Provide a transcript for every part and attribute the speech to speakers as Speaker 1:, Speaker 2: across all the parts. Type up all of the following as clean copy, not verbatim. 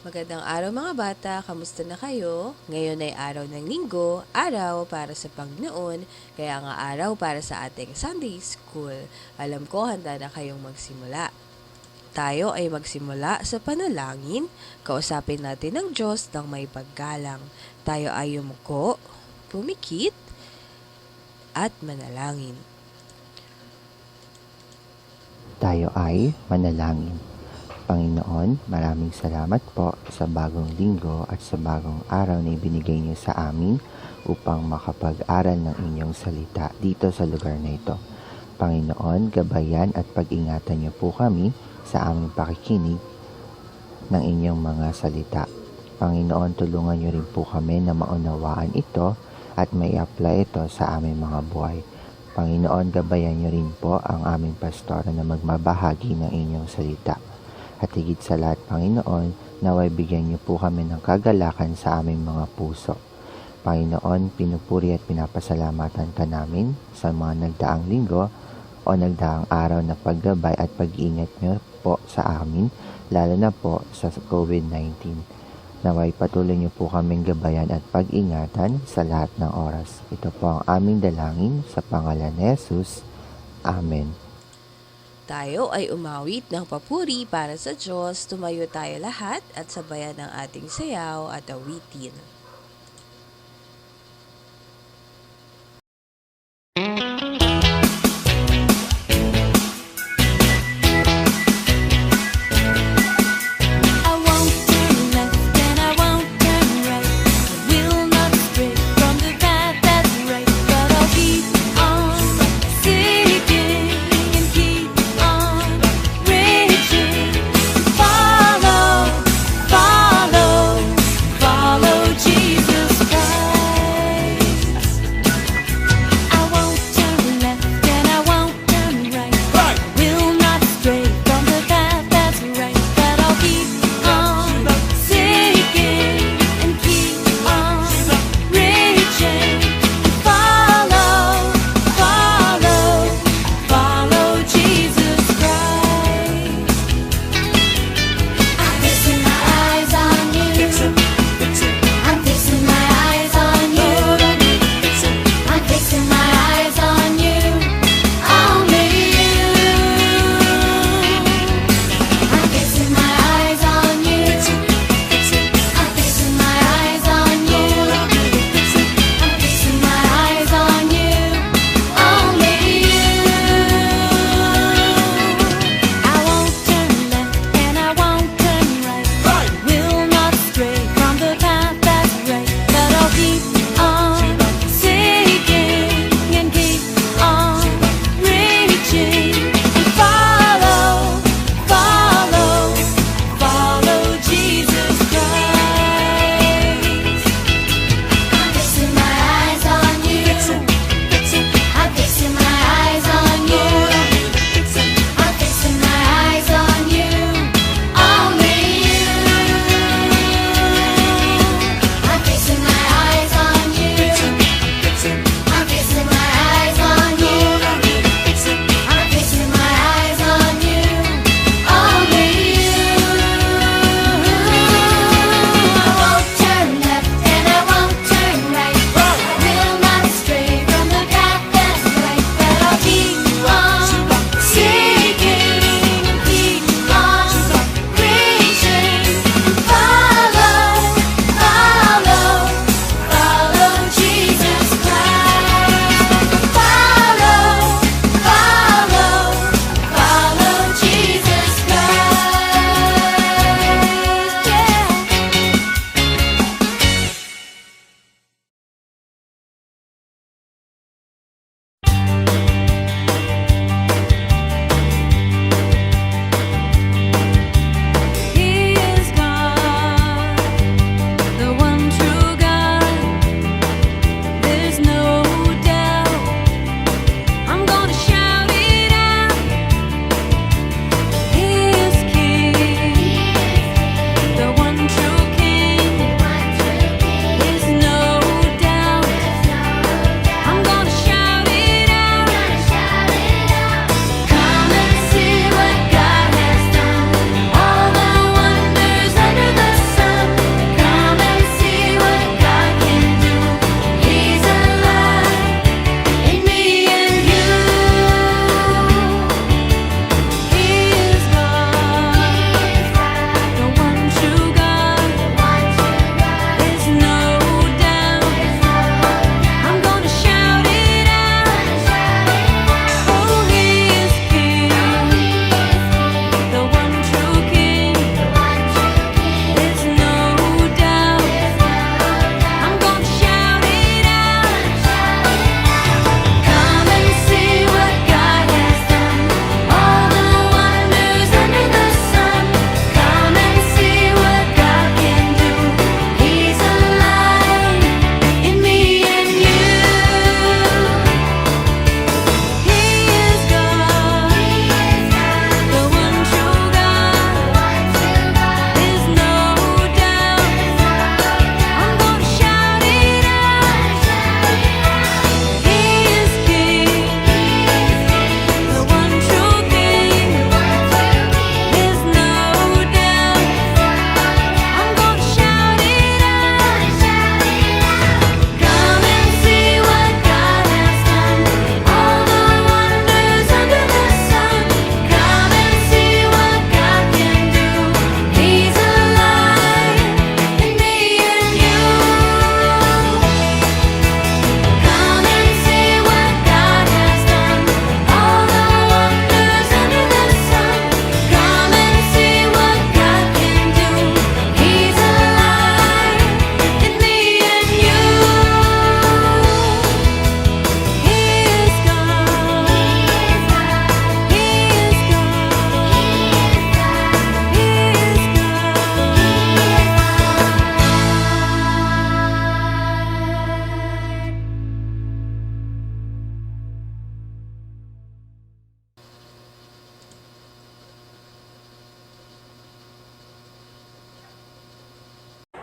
Speaker 1: Magandang araw mga bata, kamusta na kayo? Ngayon ay araw ng linggo, araw para sa Panginoon, kaya nga araw para sa ating Sunday School. Alam ko handa na kayong magsimula. Tayo ay magsimula sa panalangin, kausapin natin ang Diyos ng may paggalang. Tayo ay yumuko, pumikit, at manalangin.
Speaker 2: Tayo ay manalangin. Panginoon, maraming salamat po sa bagong linggo at sa bagong araw na ibinigay niyo sa amin upang makapag-aral ng inyong salita dito sa lugar na ito. Panginoon, gabayan at pag-ingatan niyo po kami sa aming pakikinig ng inyong mga salita. Panginoon, tulungan niyo rin po kami na maunawaan ito at may apply ito sa aming mga buhay. Panginoon, gabayan niyo rin po ang aming pastor na magmabahagi ng inyong salita. At higit sa lahat, Panginoon, naway bigyan niyo po kami ng kagalakan sa aming mga puso. Panginoon, pinupuri at pinapasalamatan ka namin sa mga nagdaang linggo o nagdaang araw na paggabay at pag-iingat niyo po sa amin, lalo na po sa COVID-19. Naway patuloy niyo po kaming gabayan at pag-ingatan sa lahat ng oras. Ito po ang aming dalangin sa pangalan ni Jesus. Amen.
Speaker 1: Tayo ay umawit ng papuri para sa Diyos, tumayo tayo lahat at sabayan ng ating sayaw at awitin.
Speaker 3: Jesus.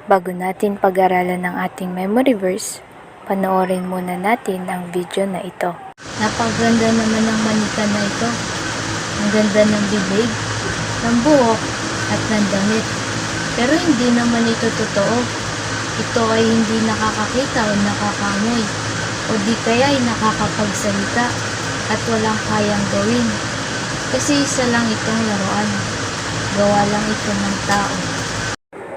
Speaker 3: Bago natin pag-aralan ng ating memory verse, panoorin muna natin ang video na ito. Napaganda naman ng manika na ito. Ang ganda ng bibig, ng buhok, at ng damit. Pero hindi naman ito totoo. Ito ay hindi nakakakita o nakakamoy, o di kaya ay nakakapagsalita at walang kayang gawin. Kasi isa lang itong laruan. Gawa lang ito ng tao.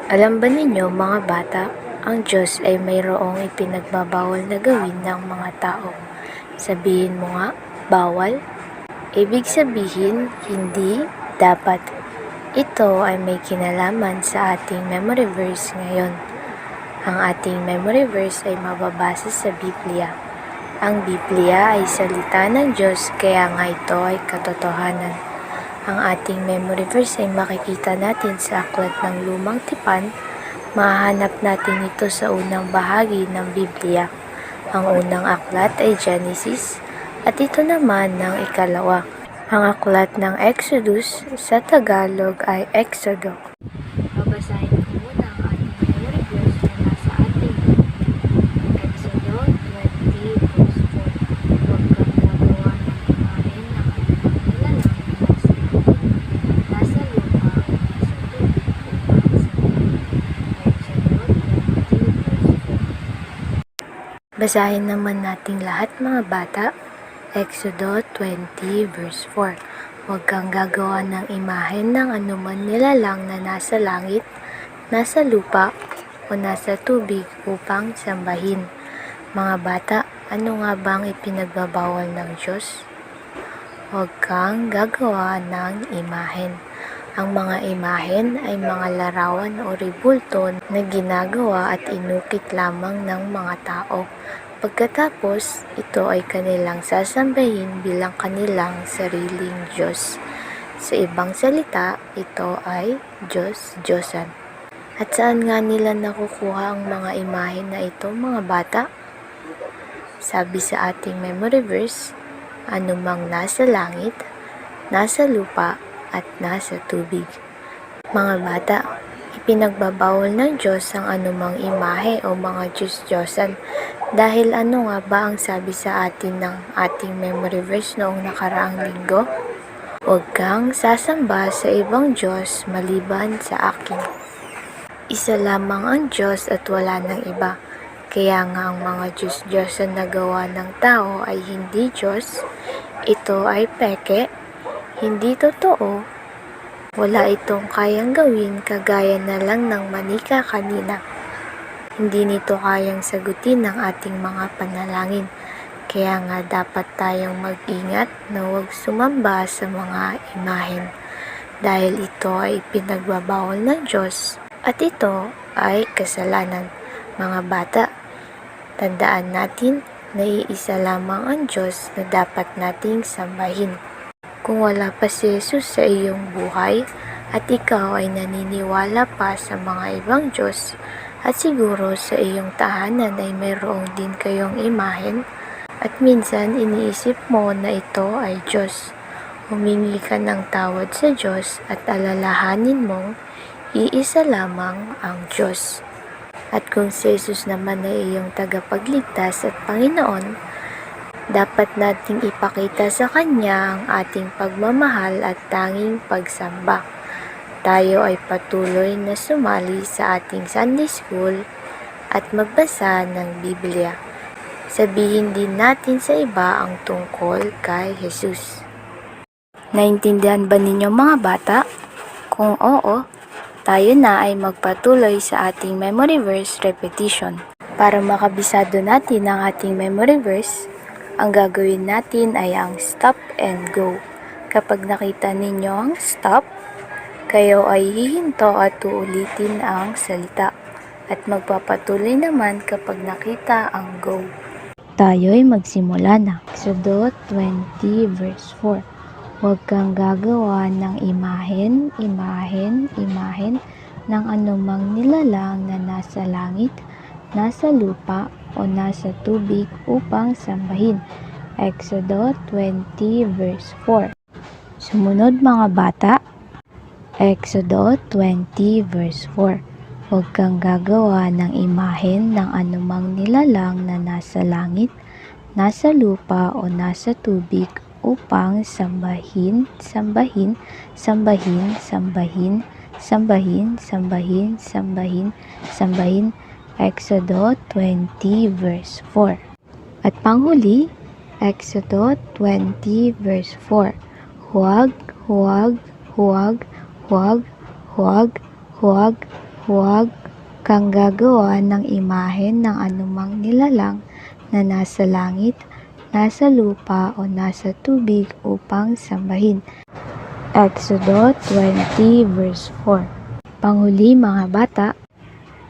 Speaker 3: Alam ba ninyo mga bata, ang Diyos ay mayroong ipinagbabawal na gawin ng mga tao. Sabihin mo nga, bawal? Ibig sabihin, hindi, dapat. Ito ay may kinalaman sa ating memory verse ngayon. Ang ating memory verse ay mababasa sa Biblia. Ang Biblia ay salita ng Diyos, kaya nga ito ay katotohanan. Ang ating memory verse ay makikita natin sa Aklat ng Lumang Tipan. Mahanap natin ito sa unang bahagi ng Biblia. Ang unang aklat ay Genesis at ito naman ng ikalawa. Ang aklat ng Exodus sa Tagalog ay Exodo. Babasahin ko muna ang ating memory verse na nasa ating Exodo 20 verse 4. Huwag kang gagawa ng imahen ng anumang nilalang nasa lupa o nasa tubig upang sa Exodo 20 verse 4. Basahin naman nating lahat mga bata. Exodo 20 verse 4. Huwag kang gagawa ng imahen ng anuman nilalang na nasa langit, nasa lupa, o nasa tubig upang sambahin. Mga bata, ano nga ba ang ipinagbabawal ng Diyos? Huwag kang gagawa ng imahen. Ang mga imahen ay mga larawan o ribulto na ginagawa at inukit lamang ng mga tao. Pagkatapos, ito ay kanilang sasambahin bilang kanilang sariling Diyos. Sa ibang salita, ito ay Diyos-Diyosan. At saan nga nila nakukuha ang mga imahen na ito, mga bata? Sabi sa ating memory verse, anumang nasa langit, nasa lupa, at nasa tubig. Mga bata, ipinagbabawal ng Diyos ang anumang imahe o mga Diyos-Diyosan. Dahil ano nga ba ang sabi sa atin ng ating memory verse noong nakaraang linggo? Huwag kang sasamba sa ibang Diyos maliban sa akin. Isa lamang ang Diyos at wala ng iba. Kaya nga ang mga Diyos-Diyosan na gawa ng tao ay hindi Diyos. Ito ay peke, hindi totoo. Wala itong kayang gawin kagaya na lang ng manika kanina. Hindi nito kayang sagutin ang ating mga panalangin. Kaya nga dapat tayong mag-ingat na huwag sumamba sa mga imahen. Dahil ito ay pinagbabawal ng Diyos at ito ay kasalanan. Mga bata, tandaan natin na iisa lamang ang Diyos na dapat nating sambahin. Kung wala pa si Jesus sa iyong buhay at ikaw ay naniniwala pa sa mga ibang Diyos, at siguro sa iyong tahanan ay mayroong din kayong imahen at minsan iniisip mo na ito ay Diyos. Humingi ka ng tawad sa Diyos at alalahanin mong iisa lamang ang Diyos. At kung si Jesus naman ay iyong tagapagligtas at Panginoon, dapat nating ipakita sa Kanya ang ating pagmamahal at tanging pagsamba. Tayo ay patuloy na sumali sa ating Sunday School at magbasa ng Biblia. Sabihin din natin sa iba ang tungkol kay Jesus. Naintindihan ba ninyo mga bata? Kung oo, tayo na ay magpatuloy sa ating memory verse repetition. Para makabisado natin ang ating memory verse, ang gagawin natin ay ang stop and go. Kapag nakita ninyo ang stop, kayo ay hihinto at uulitin ang salita. At magpapatuloy naman kapag nakita ang go. Tayo ay magsimula na. Exodo 20 verse 4. Huwag kang gagawa ng imahen ng anumang nilalang na nasa langit, nasa lupa, o nasa tubig upang sambahin. Exodo 20 verse 4. Sumunod mga bata, Exodo 20 verse 4. Huwag kang gagawa ng imahen ng anumang nilalang na nasa langit, nasa lupa o nasa tubig upang sambahin, sambahin, sambahin, sambahin, sambahin, sambahin, sambahin, sambahin. Exodo 20 verse 4. At panghuli, Exodo 20 verse 4. Huwag, huwag, huwag, huwag, huwag, huwag, huwag kang gagawa ng imahen ng anumang nilalang na nasa langit, nasa lupa o nasa tubig upang sambahin. Exodo 20 verse 4. Panghuli mga bata,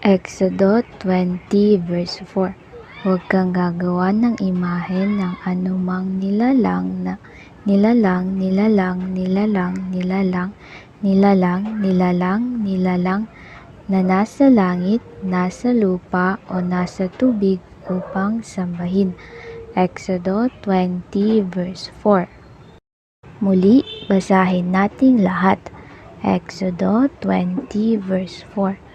Speaker 3: Exodo 20 verse 4. Huwag kang gagawa ng imahen ng anumang nilalang na nilalang, nilalang, nilalang, nilalang, nilalang, nilalang, nilalang na nasa langit, nasa lupa o nasa tubig upang sambahin. Exodo 20 verse 4. Muli, basahin nating lahat. Exodo 20 verse 4.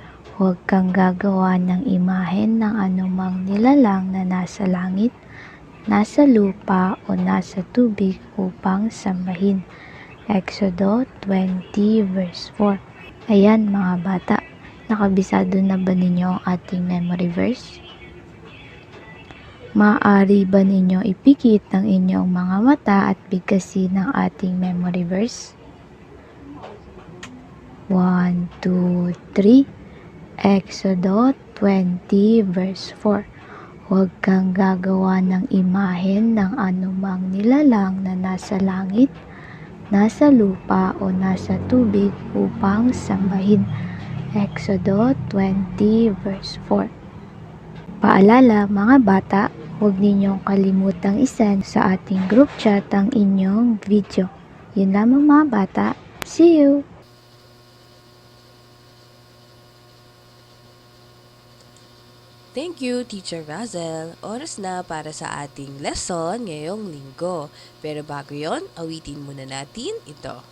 Speaker 3: Huwag kang gagawa ng imahen ng anumang nilalang na nasa langit, nasa lupa o nasa tubig upang sambahin. Exodo 20 verse 4. Ayan mga bata, nakabisado na ba ninyo ang ating memory verse? Maaari ba ninyo ipikit ng inyong mga mata at bigkasin ang ating memory verse? 1, 2, 3. Exodo 20 verse 4. Huwag kang gagawa ng imahen ng anumang nilalang na nasa langit, nasa lupa o nasa tubig upang sambahin. Exodo 20 verse 4. Paalala mga bata, huwag ninyong kalimutang isend sa ating group chat ang inyong video. Yun lamang mga bata. See you!
Speaker 1: Thank you, Teacher Razel. Oras na para sa ating lesson ngayong linggo. Pero bago yon, awitin muna natin ito.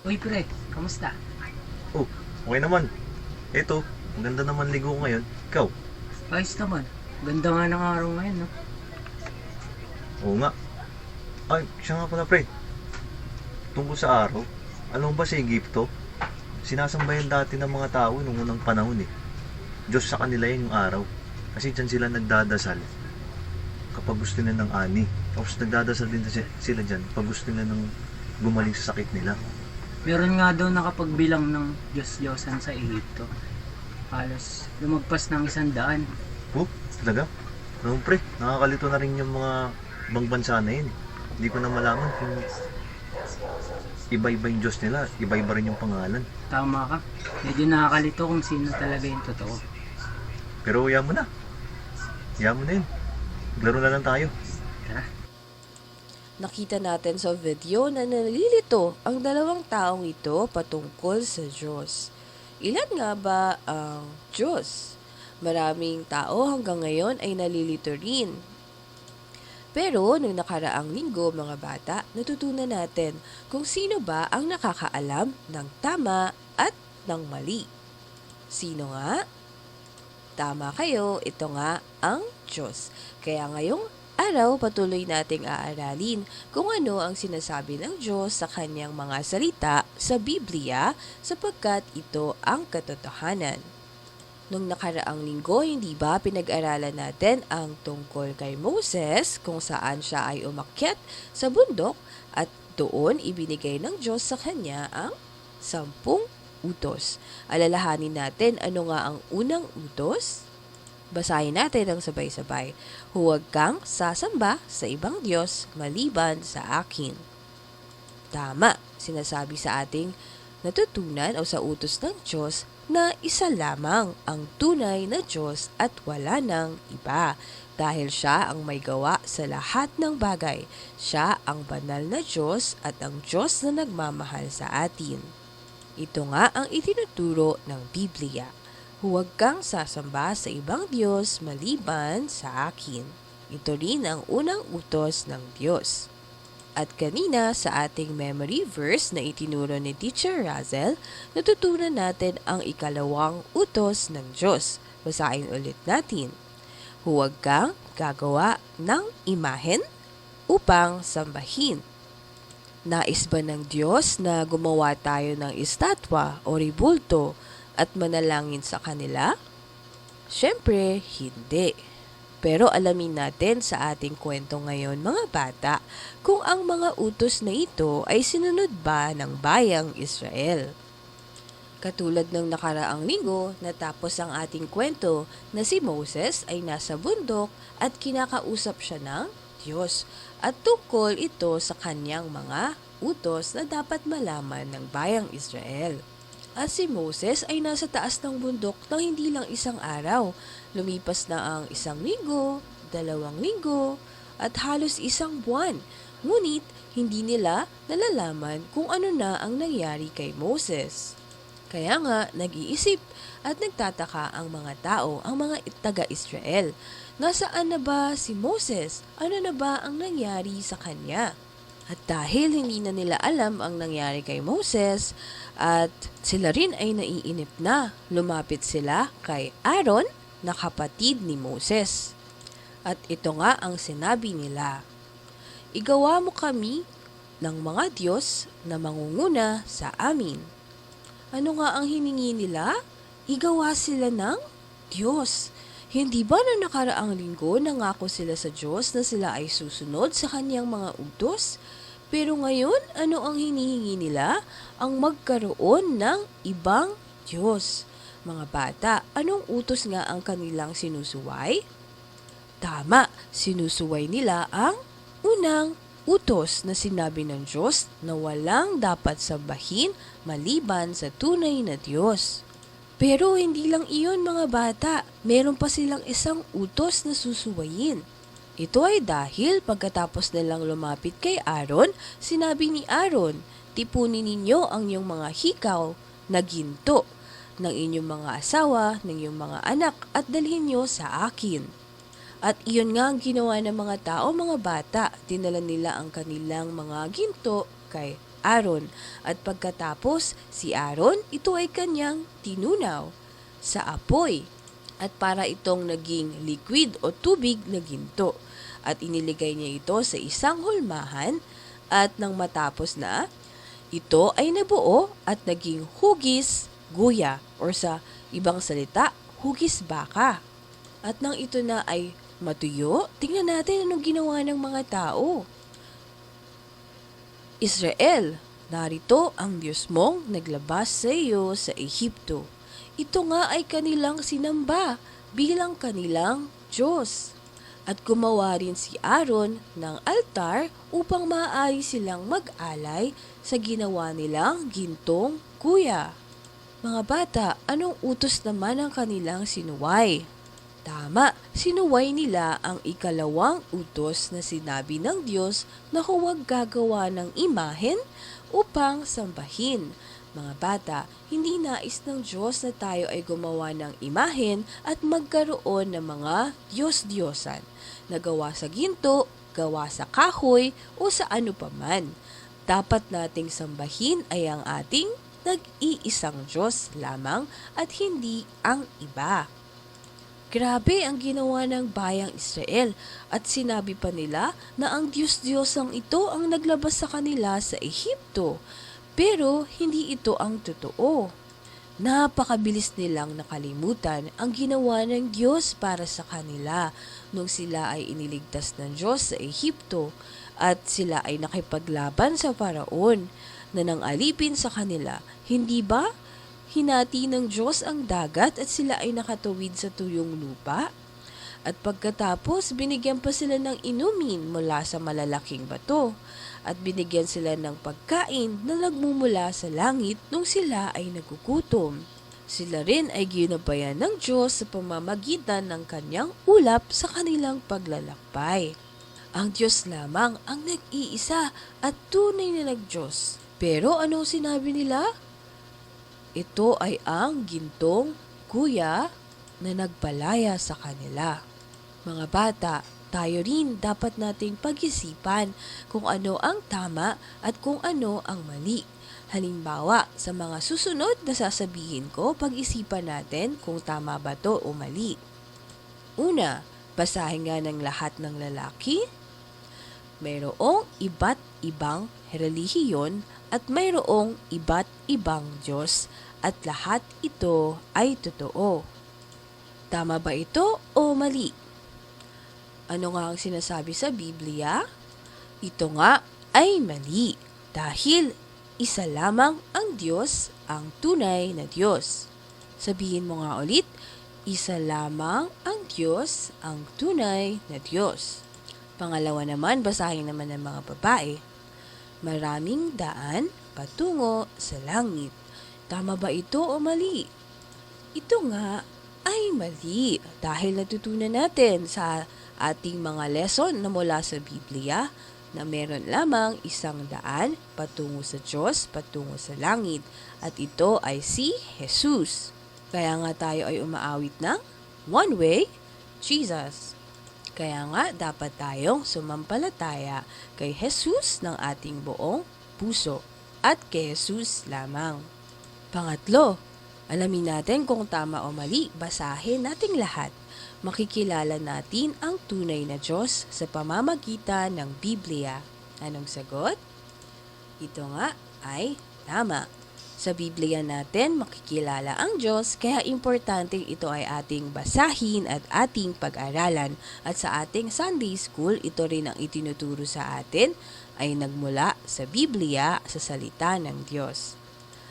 Speaker 4: Uy, pre, kamusta?
Speaker 5: Oh, okay naman. Eto, ang ganda naman ligo ko ngayon. Ikaw?
Speaker 4: Ayos naman. Ganda nga ng araw ngayon, no?
Speaker 5: Oo nga. Ay, siya nga pala, pre. Tungkol sa araw, alam mo ba sa Egypto, sinasambayan dati ng mga tao nung unang panahon eh. Diyos sa kanila yun yung araw. Kasi dyan sila nagdadasal kapag gusto nila ng ani. Tapos nagdadasal din sila dyan pag gusto nila ng gumaling sa sakit nila.
Speaker 4: Meron nga daw nakapagbilang ng Diyos-Diyosan sa Ehipto. Halos lumagpas ng 100.
Speaker 5: Oh, talaga? Alam mo, pre, nakakalito na rin yung mga ibang bansa na yun. Hindi ko na malaman kung iba-iba yung Diyos nila, iba-iba rin yung pangalan.
Speaker 4: Tama ka. Medyo nakakalito kung sino talaga yung totoo.
Speaker 5: Pero hayaan mo na. Hayaan mo na yun. Maglaro na lang tayo.
Speaker 4: Tara.
Speaker 1: Nakita natin sa video na nalilito ang dalawang taong ito patungkol sa Diyos. Ilan nga ba ang Diyos? Maraming tao hanggang ngayon ay nalilito rin. Pero nung nakaraang linggo mga bata, natutunan natin kung sino ba ang nakakaalam ng tama at ng mali. Sino nga? Tama kayo, ito nga ang Diyos. Kaya ngayong araw, patuloy nating aaralin kung ano ang sinasabi ng Diyos sa kanyang mga salita sa Biblia sapagkat ito ang katotohanan. Nung nakaraang linggo, hindi ba pinag-aralan natin ang tungkol kay Moses kung saan siya ay umakyat sa bundok at doon ibinigay ng Diyos sa kanya ang 10 utos. Alalahanin natin ano nga ang unang utos? Basahin natin ang sabay-sabay. Huwag kang sasamba sa ibang Diyos maliban sa akin. Tama, sinasabi sa ating natutunan o sa utos ng Diyos na isa lamang ang tunay na Diyos at wala nang iba. Dahil siya ang may gawa sa lahat ng bagay. Siya ang banal na Diyos at ang Diyos na nagmamahal sa atin. Ito nga ang itinuturo ng Biblia. Huwag kang sasamba sa ibang Diyos maliban sa akin. Ito rin ang unang utos ng Diyos. At kanina sa ating memory verse na itinuro ni Teacher Razel, natutunan natin ang ikalawang utos ng Diyos. Basahin ulit natin. Huwag kang gagawa ng imahen upang sambahin. Nais ba ng Diyos na gumawa tayo ng estatwa o ribulto at manalangin sa kanila? Siyempre, hindi. Pero alamin natin sa ating kwento ngayon mga bata kung ang mga utos na ito ay sinunod ba ng bayang Israel. Katulad ng nakaraang linggo, natapos ang ating kwento na si Moses ay nasa bundok at kinakausap siya ng Diyos at tungkol ito sa kanyang mga utos na dapat malaman ng bayang Israel. At si Moses ay nasa taas ng bundok ng hindi lang isang araw. Lumipas na ang 1 linggo, 2 linggo, at halos 1 buwan. Ngunit, hindi nila nalalaman kung ano na ang nangyari kay Moses. Kaya nga, nag-iisip at nagtataka ang mga tao, ang mga taga-Israel. Nasaan na ba si Moses? Ano na ba ang nangyari sa kanya? At dahil hindi na nila alam ang nangyari kay Moses, at sila rin ay naiinip na, lumapit sila kay Aaron na kapatid ni Moses. At ito nga ang sinabi nila, igawa mo kami ng mga Diyos na mangunguna sa amin. Ano nga ang hiningi nila? Igawa sila ng Diyos. Hindi ba na nakaraang linggo nangako sila sa Diyos na sila ay susunod sa kanyang mga utos? Pero ngayon, ano ang hinihingi nila? Ang magkaroon ng ibang Diyos. Mga bata, anong utos nga ang kanilang sinusuway? Tama, sinusuway nila ang unang utos na sinabi ng Diyos na walang dapat sambahin maliban sa tunay na Diyos. Pero hindi lang iyon mga bata, meron pa silang isang utos na susuwayin. Ito ay dahil pagkatapos nilang lumapit kay Aaron, sinabi ni Aaron, tipunin ninyo ang iyong mga hikaw na ginto ng inyong mga asawa, ng iyong mga anak at dalhin nyo sa akin. At iyon nga ang ginawa ng mga tao, mga bata, dinala nila ang kanilang mga ginto kay Aaron. At pagkatapos, si Aaron, ito ay kanyang tinunaw sa apoy. At para itong naging liquid o tubig na ginto. At iniligay niya ito sa isang hulmahan at nang matapos na, ito ay nabuo at naging hugis guya or sa ibang salita, hugis baka. At nang ito na ay matuyo, tingnan natin anong ginawa ng mga tao. Israel, narito ang Diyos mong naglabas sa iyo sa Ehipto. Ito nga ay kanilang sinamba bilang kanilang Diyos. At gumawa rin si Aaron ng altar upang maaari silang mag-alay sa ginawa nilang gintong kuya. Mga bata, anong utos naman ang kanilang sinuway? Tama, sinuway nila ang ikalawang utos na sinabi ng Diyos na huwag gagawa ng imahen upang sambahin. Mga bata, hindi nais ng Diyos na tayo ay gumawa ng imahen at magkaroon ng mga Diyos-Diyosan na gawa sa ginto, gawa sa kahoy o sa ano paman. Dapat nating sambahin ay ang ating nag-iisang Diyos lamang at hindi ang iba. Grabe ang ginawa ng bayang Israel at sinabi pa nila na ang Diyos-Diyosang ito ang naglabas sa kanila sa Ehipto. Pero hindi ito ang totoo. Napakabilis nilang nakalimutan ang ginawa ng Diyos para sa kanila nung sila ay iniligtas ng Diyos sa Ehipto at sila ay nakipaglaban sa Faraon na nang alipin sa kanila. Hindi ba? Hinati ng Diyos ang dagat at sila ay nakatuwid sa tuyong lupa. At pagkatapos, binigyan pa sila ng inumin mula sa malalaking bato. At binigyan sila ng pagkain na nagmumula sa langit nung sila ay nagugutom. Sila rin ay ginabayan ng Diyos sa pamamagitan ng kanyang ulap sa kanilang paglalakbay. Ang Diyos lamang ang nag-iisa at tunay na nag-Diyos. Pero ano sinabi nila? Ito ay ang gintong kuya na nagpalaya sa kanila. Mga bata, tayo rin dapat nating pag-isipan kung ano ang tama at kung ano ang mali. Halimbawa, sa mga susunod na sasabihin ko, pag-isipan natin kung tama ba to o mali. Una, basahin nga ng lahat ng lalaki. Mayroong iba't ibang relihiyon at mayroong iba't ibang Diyos at lahat ito ay totoo. Tama ba ito o mali? Ano nga ang sinasabi sa Biblia? Ito nga ay mali dahil isa lamang ang Diyos, ang tunay na Diyos. Sabihin mo nga ulit, isa lamang ang Diyos, ang tunay na Diyos. Pangalawa naman, basahin naman ng mga babae. Maraming daan patungo sa langit. Tama ba ito o mali? Ito nga ay mali dahil natutunan natin sa ating mga lesson na mula sa Biblia na meron lamang isang daan patungo sa Diyos, patungo sa langit at ito ay si Jesus. Kaya nga tayo ay umaawit ng One Way, Jesus. Kaya nga dapat tayong sumampalataya kay Jesus ng ating buong puso at kay Jesus lamang. Pangatlo, alamin natin kung tama o mali, basahin nating lahat. Makikilala natin ang tunay na Diyos sa pamamagitan ng Biblia. Anong sagot? Ito nga ay tama. Sa Biblia natin makikilala ang Diyos, kaya importante ito ay ating basahin at ating pag-aralan. At sa ating Sunday School, ito rin ang itinuturo sa atin ay nagmula sa Biblia, sa salita ng Diyos.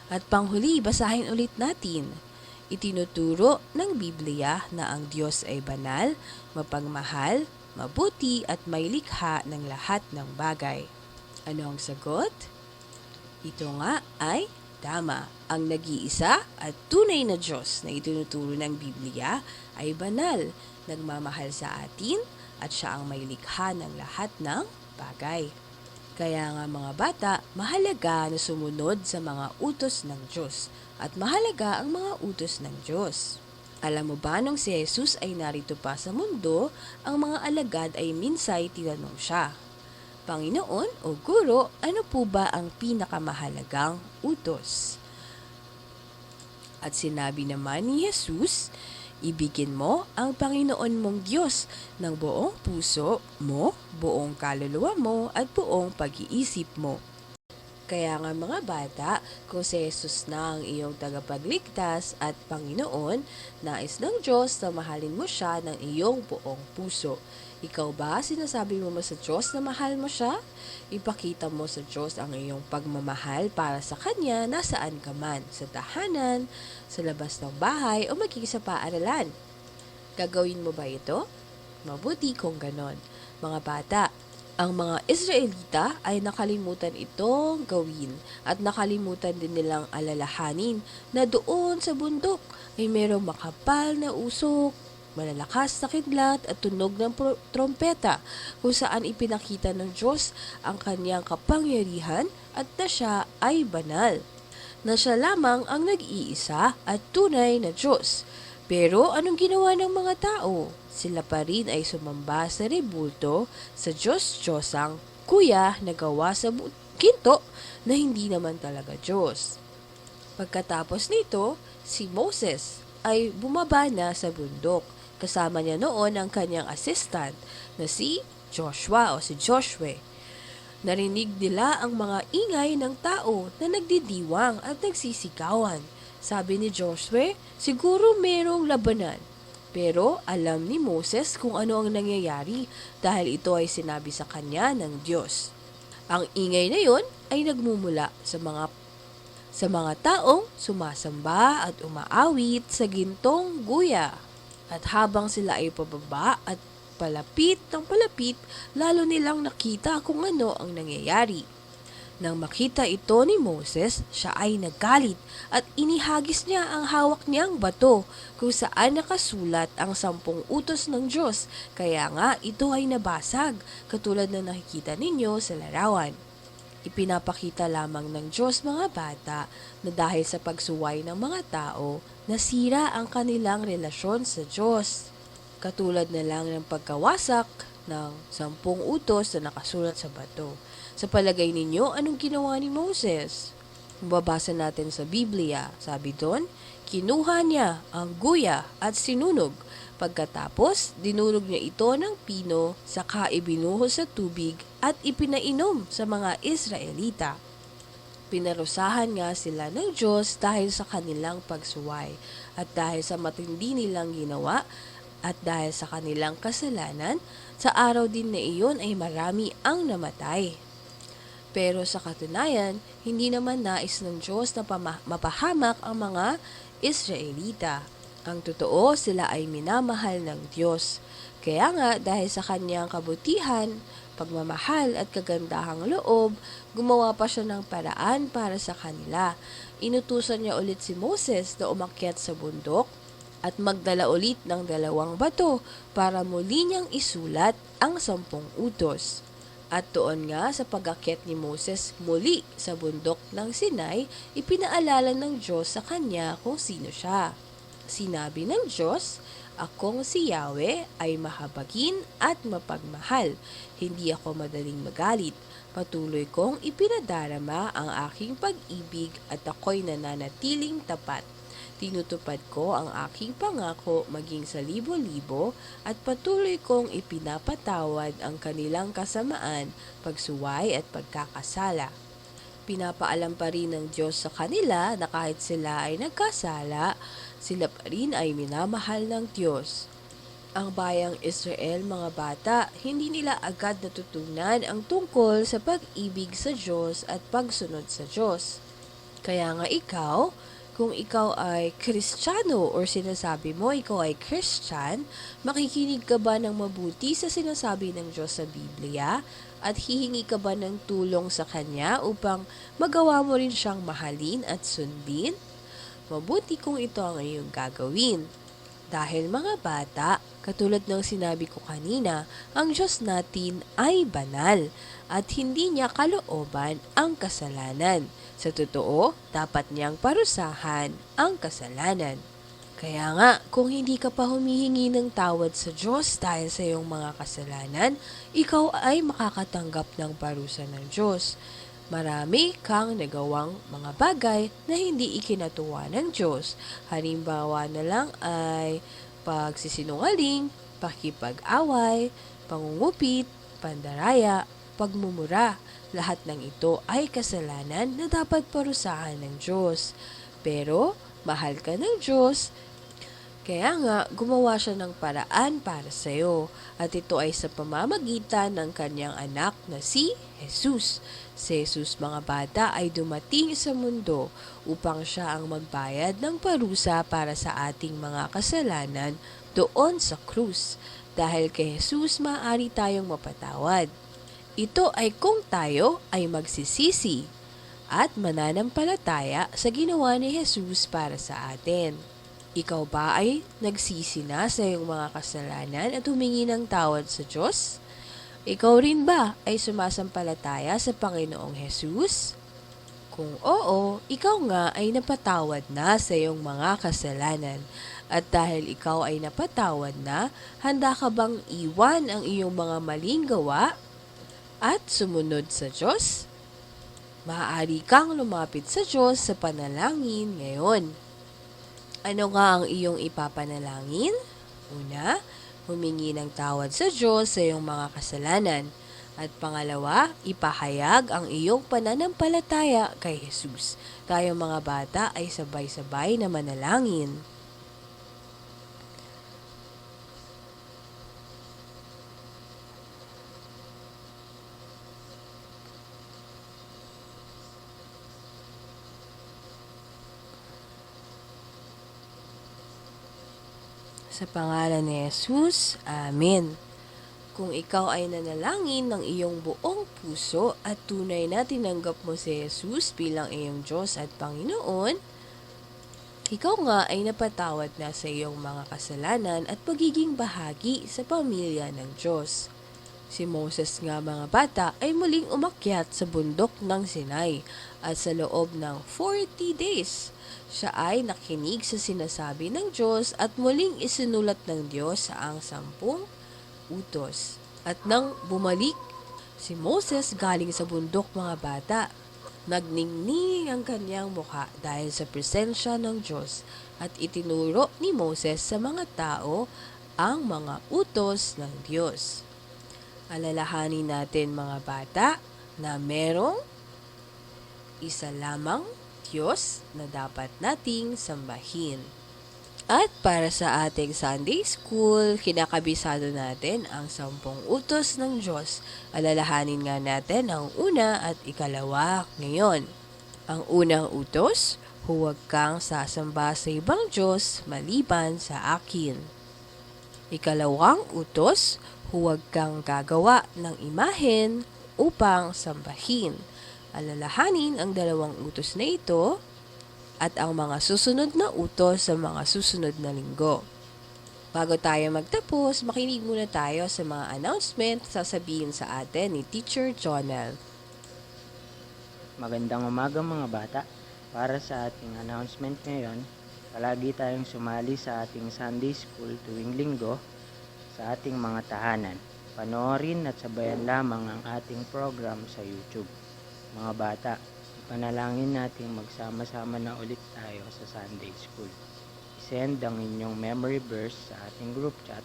Speaker 1: At panghuli, basahin ulit natin. Itinuturo ng Biblia na ang Diyos ay banal, mapagmahal, mabuti at may likha ng lahat ng bagay. Ano ang sagot? Ito nga ay tama. Ang nag-iisa at tunay na Diyos na itinuturo ng Biblia ay banal, nagmamahal sa atin at siya ang may likha ng lahat ng bagay. Kaya nga mga bata, mahalaga na sumunod sa mga utos ng Diyos at mahalaga ang mga utos ng Diyos. Alam mo ba nung si Jesus ay narito pa sa mundo, ang mga alagad ay minsay tinanong siya, Panginoon o Guro, ano po ba ang pinakamahalagang utos? At sinabi naman ni Jesus, ibigin mo ang Panginoon mong Diyos ng buong puso mo, buong kaluluwa mo at buong pag-iisip mo. Kaya nga mga bata, kung si Jesus na ang iyong tagapagligtas at Panginoon, nais ng Diyos na mahalin mo siya ng iyong buong puso. Ikaw ba, sinasabi mo sa Diyos na mahal mo siya? Ipakita mo sa Diyos ang iyong pagmamahal para sa Kanya nasaan ka man, sa tahanan, sa labas ng bahay o maging sa paaralan. Gagawin mo ba ito? Mabuti kung ganon. Mga bata, ang mga Israelita ay nakalimutan itong gawin at nakalimutan din nilang alalahanin na doon sa bundok ay mayroong makapal na usok, malalakas na kidlat at tunog ng trompeta kung saan ipinakita ng Diyos ang kanyang kapangyarihan at na siya ay banal. Na siya lamang ang nag-iisa at tunay na Diyos. Pero anong ginawa ng mga tao? Sila pa rin ay sumamba sa rebulto sa Diyos-Diyosang kuya na gawa sa ginto na hindi naman talaga Diyos. Pagkatapos nito, si Moses ay bumaba na sa bundok. Kasama niya noon ang kanyang assistant na si Joshua o si Joshua. Narinig nila ang mga ingay ng tao na nagdidiwang at nagsisigawan. Sabi ni Joshua, siguro merong labanan. Pero alam ni Moses kung ano ang nangyayari dahil ito ay sinabi sa kanya ng Diyos. Ang ingay na yon ay nagmumula sa mga taong sumasamba at umaawit sa gintong guya. At habang sila ay pababa at palapit ng palapit, lalo nilang nakita kung ano ang nangyayari. Nang makita ito ni Moses, siya ay nagalit at inihagis niya ang hawak niyang bato kung saan nakasulat ang 10 utos ng Diyos. Kaya nga ito ay nabasag, katulad na nakikita ninyo sa larawan. Ipinapakita lamang ng Diyos mga bata na dahil sa pagsuway ng mga tao, nasira ang kanilang relasyon sa Diyos. Katulad na lang ng pagkawasak ng 10 utos na nakasulat sa bato. Sa palagay ninyo, anong ginawa ni Moses? Mababasa natin sa Biblia, sabi doon, kinuha niya ang guya at sinunog. Pagkatapos, dinunog niya ito ng pino, saka ibinuhos sa tubig at ipinainom sa mga Israelita. Pinarusahan nga sila ng Diyos dahil sa kanilang pagsuway at dahil sa matindi nilang ginawa at dahil sa kanilang kasalanan, sa araw din na iyon ay marami ang namatay. Pero sa katunayan, hindi naman nais ng Diyos na mapahamak ang mga Israelita. Ang totoo, sila ay minamahal ng Diyos. Kaya nga, dahil sa kanyang kabutihan, pagmamahal at kagandahang loob, gumawa pa siya ng paraan para sa kanila. Inutusan niya ulit si Moses na umakyat sa bundok at magdala ulit ng 2 bato para muli niyang isulat ang 10 utos. At doon nga sa pag-akyat ni Moses muli sa bundok ng Sinai, ipinaalala ng Diyos sa kanya kung sino siya. Sinabi ng Diyos, akong si Yahweh ay mahabagin at mapagmahal. Hindi ako madaling magalit. Patuloy kong ipinadarama ang aking pag-ibig at ako'y nananatiling tapat. Tinutupad ko ang aking pangako maging sa libo-libo at patuloy kong ipinapatawad ang kanilang kasamaan, pagsuway at pagkakasala. Pinapaalam pa rin ng Diyos sa kanila na kahit sila ay nagkasala, sila pa rin ay minamahal ng Diyos. Ang bayang Israel, mga bata, hindi nila agad natutunan ang tungkol sa pag-ibig sa Diyos at pagsunod sa Diyos. Kaya nga ikaw, kung ikaw ay Kristiyano or sinasabi mo ikaw ay Christian, makikinig ka ba ng mabuti sa sinasabi ng Diyos sa Biblia at hihingi ka ba ng tulong sa Kanya upang magawa mo rin siyang mahalin at sundin? Mabuti kung ito ang iyong gagawin. Dahil mga bata, katulad ng sinabi ko kanina, ang Diyos natin ay banal at hindi niya kalooban ang kasalanan. Sa totoo, dapat niyang parusahan ang kasalanan. Kaya nga, kung hindi ka pa humihingi ng tawad sa Diyos dahil sa iyong mga kasalanan, ikaw ay makakatanggap ng parusa ng Diyos. Marami kang nagawang mga bagay na hindi ikinatuwa ng Diyos. Halimbawa na lang ay pagsisinungaling, pakipag-away, pangungupit, pandaraya, pagmumura. Lahat ng ito ay kasalanan na dapat parusahan ng Diyos. Pero mahal ka ng Diyos, kaya nga gumawa siya ng paraan para sa iyo. At ito ay sa pamamagitan ng kanyang anak na si Jesus. Si Jesus, mga bata, ay dumating sa mundo upang siya ang magbayad ng parusa para sa ating mga kasalanan doon sa krus. Dahil kay Jesus, maaari tayong mapatawad. Ito ay kung tayo ay magsisisi at mananampalataya sa ginawa ni Jesus para sa atin. Ikaw ba ay nagsisi na sa iyong mga kasalanan at humingi ng tawad sa Diyos? Ikaw rin ba ay sumasampalataya sa Panginoong Jesus? Kung oo, ikaw nga ay napatawad na sa iyong mga kasalanan. At dahil ikaw ay napatawad na, handa ka bang iwan ang iyong mga maling gawa at sumunod sa Diyos? Maaari kang lumapit sa Diyos sa panalangin ngayon. Ano nga ang iyong ipapanalangin? Una, humingi ng tawad sa Diyos sa iyong mga kasalanan. At pangalawa, ipahayag ang iyong pananampalataya kay Jesus. Tayong mga bata ay sabay-sabay na manalangin. Sa pangalan ni Jesus, Amen. Kung ikaw ay nanalangin ng iyong buong puso at tunay na tinanggap mo si Jesus bilang iyong Diyos at Panginoon, ikaw nga ay napatawad na sa iyong mga kasalanan at pagiging bahagi sa pamilya ng Diyos. Si Moses nga mga bata ay muling umakyat sa bundok ng Sinai at sa loob ng 40 days, siya ay nakinig sa sinasabi ng Diyos at muling isinulat ng Diyos ang 10 utos. At nang bumalik si Moses galing sa bundok mga bata, nagningning ang kanyang mukha dahil sa presensya ng Diyos at itinuro ni Moses sa mga tao ang mga utos ng Diyos. Alalahanin natin mga bata na merong isa lamang Diyos na dapat nating sambahin. At para sa ating Sunday School, kinakabisado natin ang 10 utos ng Diyos. Alalahanin nga natin ang una at ikalawa ngayon. Ang unang utos, huwag kang sasamba sa ibang Diyos maliban sa akin. Ikalawang utos, huwag kang gagawa ng imahen upang sambahin. Alalahanin ang 2 utos na ito at ang mga susunod na utos sa mga susunod na linggo. Bago tayo magtapos, makinig muna tayo sa mga announcement sasabihin sa atin ni Teacher Jonel.
Speaker 6: Magandang umaga mga bata. Para sa ating announcement ngayon, palagi tayong sumali sa ating Sunday School tuwing linggo sa ating mga tahanan. Panoorin at sabayan lamang ang ating program sa YouTube. Mga bata, ipanalangin natin magsama-sama na ulit tayo sa Sunday School. I-send ang inyong memory verse sa ating group chat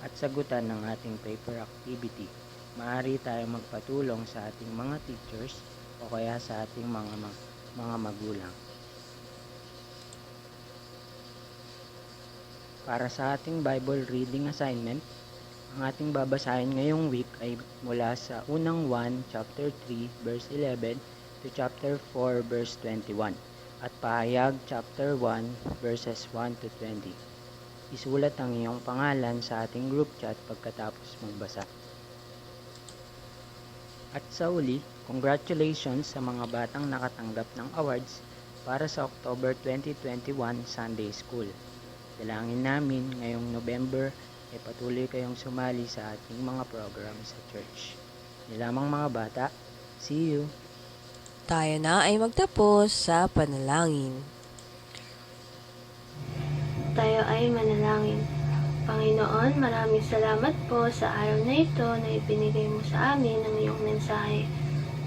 Speaker 6: at sagutan ng ating paper activity. Maaari tayong magpatulong sa ating mga teachers o kaya sa ating mga magulang. Para sa ating Bible reading assignment, ang ating babasahin ngayong week ay mula sa unang 1, chapter 3, verse 11 to chapter 4, verse 21 at pahayag chapter 1, verses 1 to 20. Isulat ang iyong pangalan sa ating group chat pagkatapos magbasa. At sa uli, congratulations sa mga batang nakatanggap ng awards para sa October 2021 Sunday School. Dalangin namin ngayong November ay patuloy kayong sumali sa ating mga program sa church. Yan lamang mga bata. See you!
Speaker 1: Tayo na ay magtapos sa panalangin.
Speaker 3: Tayo ay manalangin. Panginoon, maraming salamat po sa araw na ito na ibinigay mo sa amin ng iyong mensahe.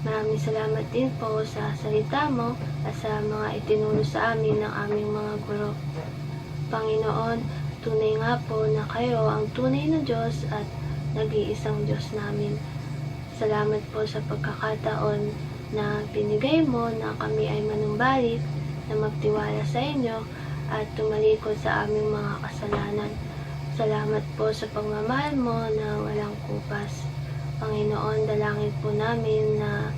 Speaker 3: Maraming salamat din po sa salita mo at sa mga itinuro sa amin ng aming mga guro. Panginoon, tunay nga po na kayo ang tunay na Diyos at nag-iisang Diyos namin. Salamat po sa pagkakataon na binigay mo na kami ay manumbalik, na magtiwala sa inyo at tumalikod sa aming mga kasalanan. Salamat po sa pagmamahal mo na walang kupas. Panginoon, dalangin po namin na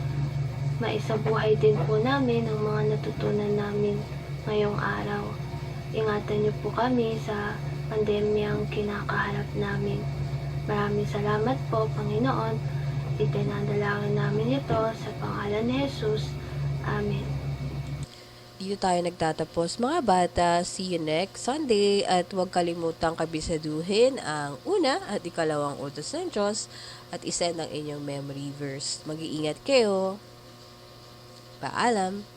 Speaker 3: maisabuhay din po namin ang mga natutunan namin ngayong araw. Ingatan niyo po kami sa pandemyang kinakaharap namin. Maraming salamat po, Panginoon. Itinadalangin namin ito sa pangalan ni Jesus. Amen.
Speaker 1: Dito tayo nagtatapos mga bata. See you next Sunday at huwag kalimutang kabisaduhin ang una at ikalawang utos ng Diyos at isend ang inyong memory verse. Mag-iingat kayo. Paalam!